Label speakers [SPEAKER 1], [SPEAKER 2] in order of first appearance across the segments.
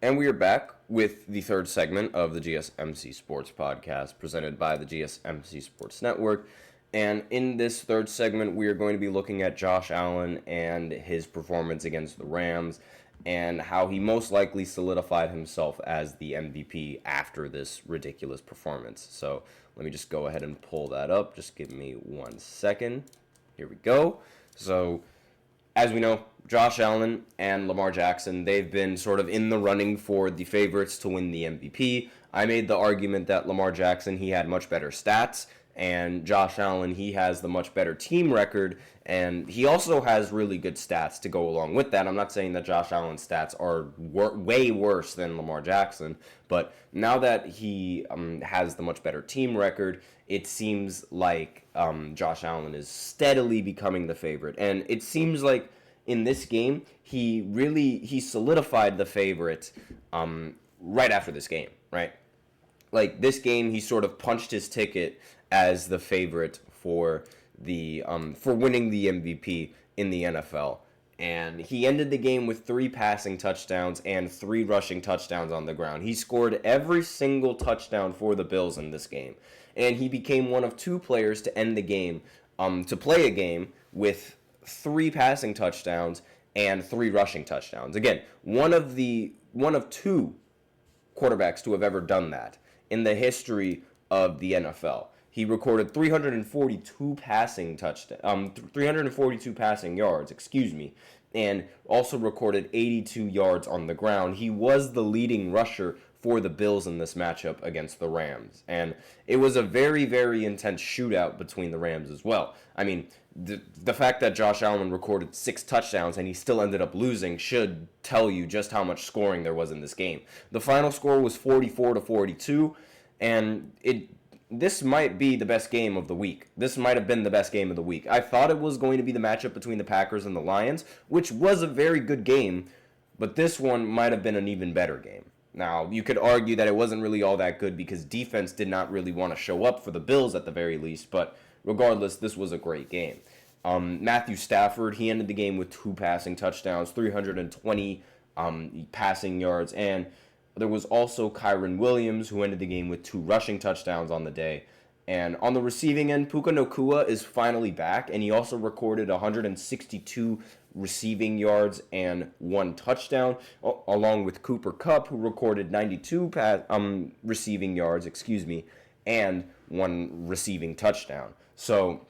[SPEAKER 1] And we are back with the third segment of the GSMC Sports Podcast presented by the GSMC Sports Network. And in this third segment, we are going to be looking at Josh Allen and his performance against the Rams and how he most likely solidified himself as the MVP after this ridiculous performance. So let me just go ahead and pull that up. Just give me 1 second. Here we go. So as we know, Josh Allen and Lamar Jackson, they've been sort of in the running for the favorites to win the MVP. I made the argument that Lamar Jackson, he had much better stats, and Josh Allen, he has the much better team record, and he also has really good stats to go along with that. I'm not saying that Josh Allen's stats are way worse than Lamar Jackson, but now that he has the much better team record, it seems like Josh Allen is steadily becoming the favorite, and it seems like in this game, he solidified the favorite right after this game, right? Like, this game, he sort of punched his ticket as the favorite for the for winning the MVP in the NFL. And he ended the game with 3 passing touchdowns and 3 rushing touchdowns on the ground. He scored every single touchdown for the Bills in this game. And he became one of 2 players to end the game, to play a game with 3 passing touchdowns and 3 rushing touchdowns. Again, one of 2 quarterbacks to have ever done that in the history of the NFL. He recorded 342 passing yards, and also recorded 82 yards on the ground. He was the leading rusher for the Bills in this matchup against the Rams. And it was a very, very intense shootout between the Rams as well. I mean, the fact that Josh Allen recorded 6 touchdowns and he still ended up losing should tell you just how much scoring there was in this game. The final score was 44-42, and this might be the best game of the week. This might have been the best game of the week. I thought it was going to be the matchup between the Packers and the Lions, which was a very good game, but this one might have been an even better game. Now, you could argue that it wasn't really all that good because defense did not really want to show up for the Bills at the very least, but regardless, this was a great game. Matthew Stafford, he ended the game with 2 passing touchdowns, 320 passing yards, and there was also Kyren Williams, who ended the game with 2 rushing touchdowns on the day. And on the receiving end, Puka Nacua is finally back, and he also recorded 162 receiving yards and 1 touchdown, along with Cooper Kupp, who recorded 92 receiving yards, and 1 receiving touchdown. So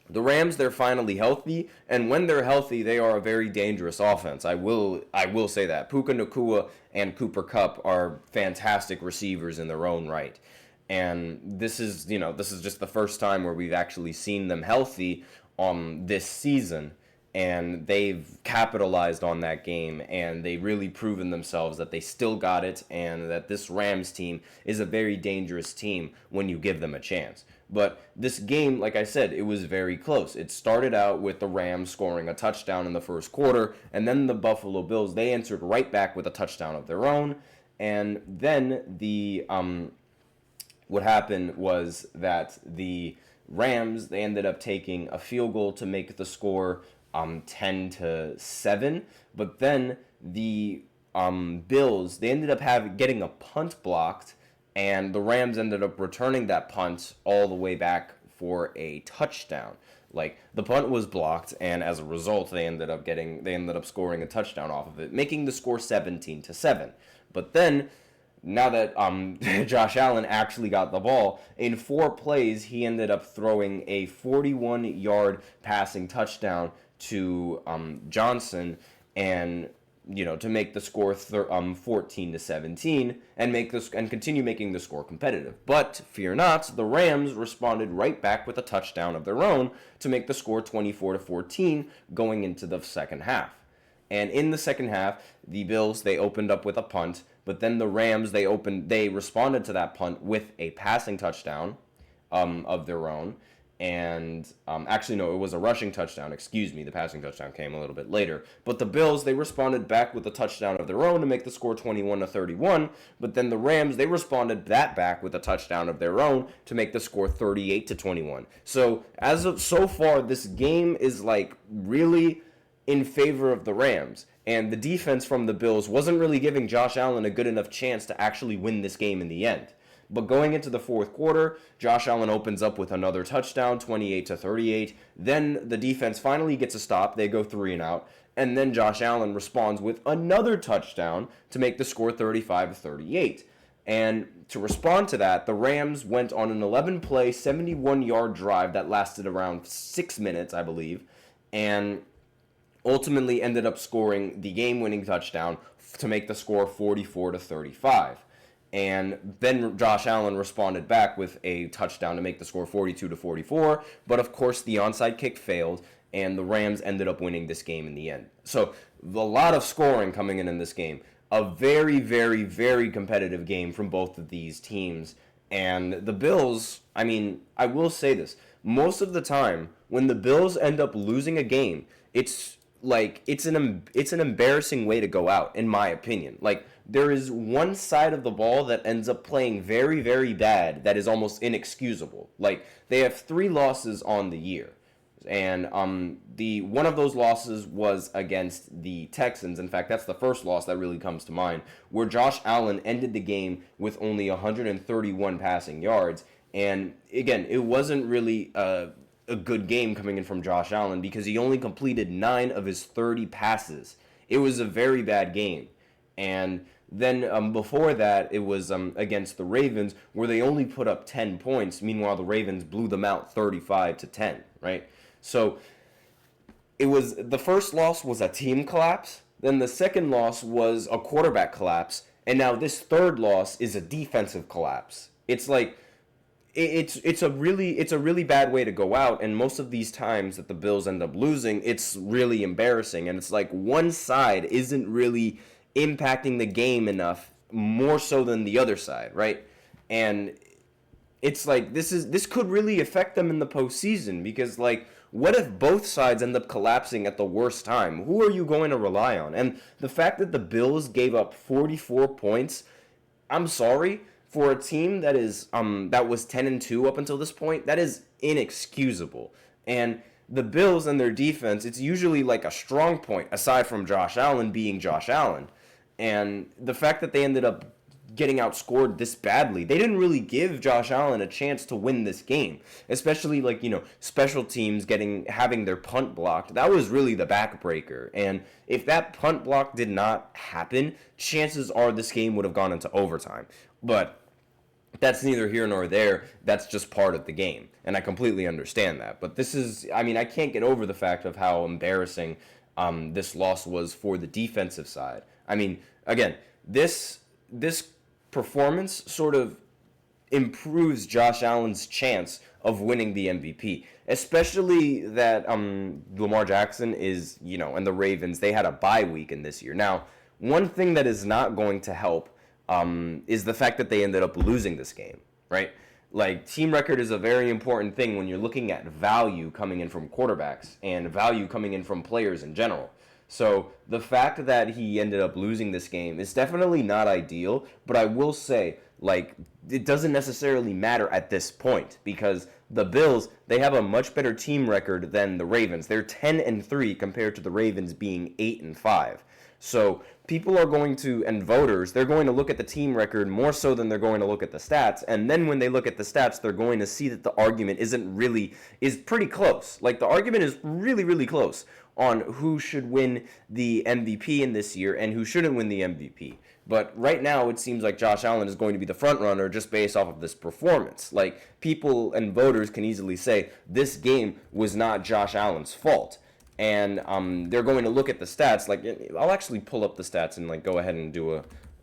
[SPEAKER 1] the Rams, they're finally healthy, and when they're healthy, they are a very dangerous offense. I will say that. Puka Nacua and Cooper Kupp are fantastic receivers in their own right. And this is just the first time where we've actually seen them healthy this season, and they've capitalized on that game, and they've really proven themselves that they still got it, and that this Rams team is a very dangerous team when you give them a chance. But this game, like I said, it was very close. It started out with the Rams scoring a touchdown in the first quarter, and then the Buffalo Bills, they answered right back with a touchdown of their own, and then what happened was that the Rams, they ended up taking a field goal to make the score 10-7, but then the Bills, they ended up getting a punt blocked, and the Rams ended up returning that punt all the way back for a touchdown. Like, the punt was blocked, and as a result, they ended up scoring a touchdown off of it, making the score 17-7. But then, now that Josh Allen actually got the ball, in 4 plays, he ended up throwing a 41-yard passing touchdown to Johnson, and to make the score 14-17 and continue making the score competitive. But fear not, the Rams responded right back with a touchdown of their own to make the score 24-14 going into the second half. And in the second half, the Bills, they opened up with a punt, but then the Rams, they responded to that punt with a passing touchdown of their own. And it was a rushing touchdown. The passing touchdown came a little bit later. But the Bills, they responded back with a touchdown of their own to make the score 21-31. But then the Rams, they responded back with a touchdown of their own to make the score 38-21. So so far, this game is like really in favor of the Rams. And the defense from the Bills wasn't really giving Josh Allen a good enough chance to actually win this game in the end. But going into the fourth quarter, Josh Allen opens up with another touchdown, 28-38. Then the defense finally gets a stop. They go 3 and out. And then Josh Allen responds with another touchdown to make the score 35-38. And to respond to that, the Rams went on an 11-play, 71-yard drive that lasted around 6 minutes, I believe, and ultimately ended up scoring the game-winning touchdown to make the score 44-35. And then Josh Allen responded back with a touchdown to make the score 42-44. But of course, the onside kick failed, and the Rams ended up winning this game in the end. So a lot of scoring coming in this game. A very, very, very competitive game from both of these teams. And the Bills, I mean, I will say this. Most of the time, when the Bills end up losing a game, it's an embarrassing way to go out, in my opinion. Like, there is one side of the ball that ends up playing very, very bad that is almost inexcusable. Like, they have 3 losses on the year. And the one of those losses was against the Texans. In fact, that's the first loss that really comes to mind, where Josh Allen ended the game with only 131 passing yards. And again, it wasn't really a good game coming in from Josh Allen because he only completed 9 of his 30 passes. It was a very bad game. And then before that, it was against the Ravens, where they only put up 10 points. Meanwhile, the Ravens blew them out 35-10, right? So it was, the first loss was a team collapse. Then the second loss was a quarterback collapse. And now this third loss is a defensive collapse. It's like, it's a really bad way to go out, and most of these times that the Bills end up losing, it's really embarrassing, and it's like one side isn't really impacting the game enough, more so than the other side, right? And it's like this could really affect them in the postseason, because like, what if both sides end up collapsing at the worst time? Who are you going to rely on? And the fact that the Bills gave up 44 points, I'm sorry, for a team that is that was 10-2 up until this point, that is inexcusable. And the Bills and their defense, it's usually like a strong point, aside from Josh Allen being Josh Allen. And the fact that they ended up getting outscored this badly, they didn't really give Josh Allen a chance to win this game. Especially like, special teams having their punt blocked. That was really the backbreaker. And if that punt block did not happen, chances are this game would have gone into overtime. But that's neither here nor there. That's just part of the game. And I completely understand that. But I can't get over the fact of how embarrassing this loss was for the defensive side. I mean, again, this performance sort of improves Josh Allen's chance of winning the MVP. Especially that Lamar Jackson is, and the Ravens, they had a bye week in this year. Now, one thing that is not going to help is the fact that they ended up losing this game, right? Like, team record is a very important thing when you're looking at value coming in from quarterbacks and value coming in from players in general. So the fact that he ended up losing this game is definitely not ideal, but I will say, like, it doesn't necessarily matter at this point, because the Bills, they have a much better team record than the Ravens. They're 10-3 compared to the Ravens being 8-5. So people are going to, and voters, they're going to look at the team record more so than they're going to look at the stats. And then when they look at the stats, they're going to see that the argument is pretty close. Like, the argument is really, really close on who should win the MVP in this year and who shouldn't win the MVP. But right now, it seems like Josh Allen is going to be the front runner just based off of this performance. Like, people and voters can easily say this game was not Josh Allen's fault. And they're going to look at the stats. Like, I'll actually pull up the stats and like go ahead and do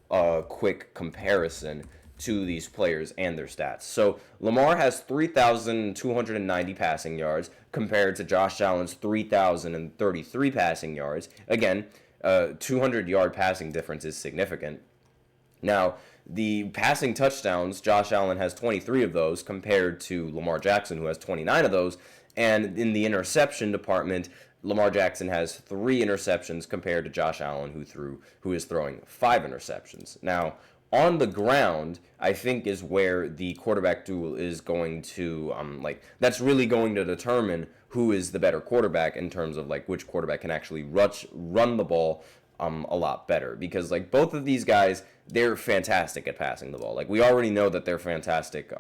[SPEAKER 1] a quick comparison to these players and their stats. So Lamar has 3,290 passing yards compared to Josh Allen's 3,033 passing yards. Again, 200-yard passing difference is significant. Now, the passing touchdowns, Josh Allen has 23 of those compared to Lamar Jackson, who has 29 of those. And in the interception department, Lamar Jackson has 3 interceptions compared to Josh Allen, who is throwing 5 interceptions. Now, on the ground, I think is where the quarterback duel is going to, that's really going to determine who is the better quarterback in terms of, like, which quarterback can actually run the ball a lot better, because like both of these guys, they're fantastic at passing the ball. Like we already know that they're fantastic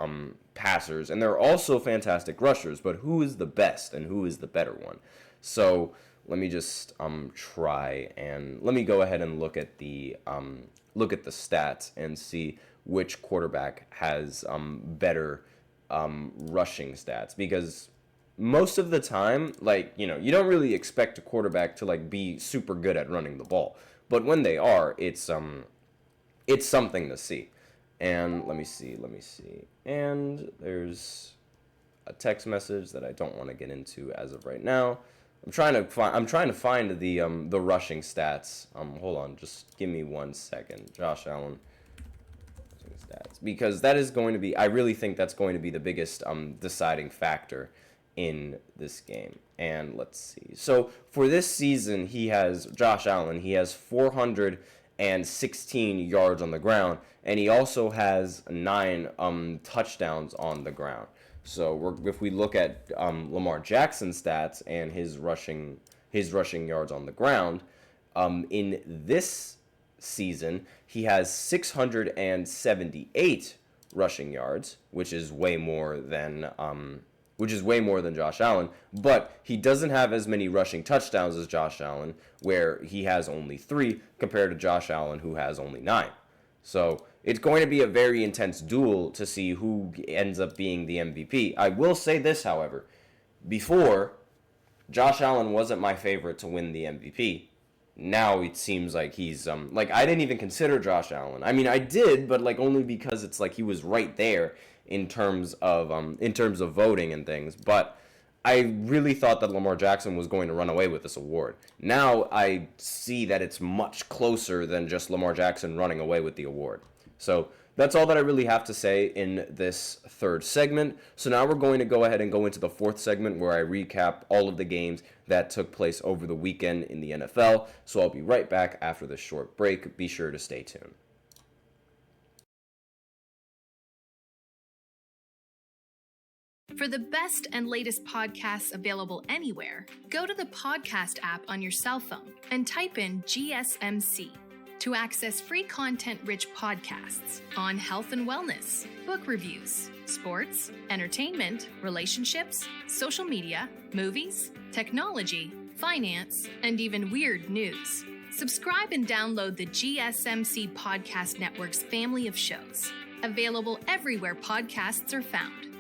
[SPEAKER 1] passers, and they're also fantastic rushers, but who is the best and who is the better one? So let me just try and let me go ahead and look at the stats and see which quarterback has better rushing stats, because most of the time, like, you know, you don't really expect a quarterback to like be super good at running the ball, but when they are, it's something to see. And let me see, and there's a text message that I don't want to get into as of right now. I'm trying to find the rushing stats. Hold on, just give me 1 second. Josh Allen stats, because that is going to be, I really think that's going to be the biggest deciding factor in this game. And let's see. So for this season, Josh Allen, he has 416 yards on the ground, and he also has 9 touchdowns on the ground. So if we look at Lamar Jackson's stats and his rushing yards on the ground, in this season he has 678 rushing yards, which is way more than Josh Allen, but he doesn't have as many rushing touchdowns as Josh Allen, where he has only 3 compared to Josh Allen, who has only 9. So it's going to be a very intense duel to see who ends up being the MVP. I will say this, however. Before, Josh Allen wasn't my favorite to win the MVP. Now it seems like he's like, I didn't even consider Josh Allen. I mean, I did, but like only because it's like he was right there in terms of voting and things. But I really thought that Lamar Jackson was going to run away with this award. Now I see that it's much closer than just Lamar Jackson running away with the award. So that's all that I really have to say in this third segment. So now we're going to go ahead and go into the fourth segment, where I recap all of the games that took place over the weekend in the NFL. So I'll be right back after this short break. Be sure to stay tuned.
[SPEAKER 2] For the best and latest podcasts available anywhere, go to the podcast app on your cell phone and type in GSMC to access free content-rich podcasts on health and wellness, book reviews, sports, entertainment, relationships, social media, movies, technology, finance, and even weird news. Subscribe and download the GSMC Podcast Network's family of shows, available everywhere podcasts are found.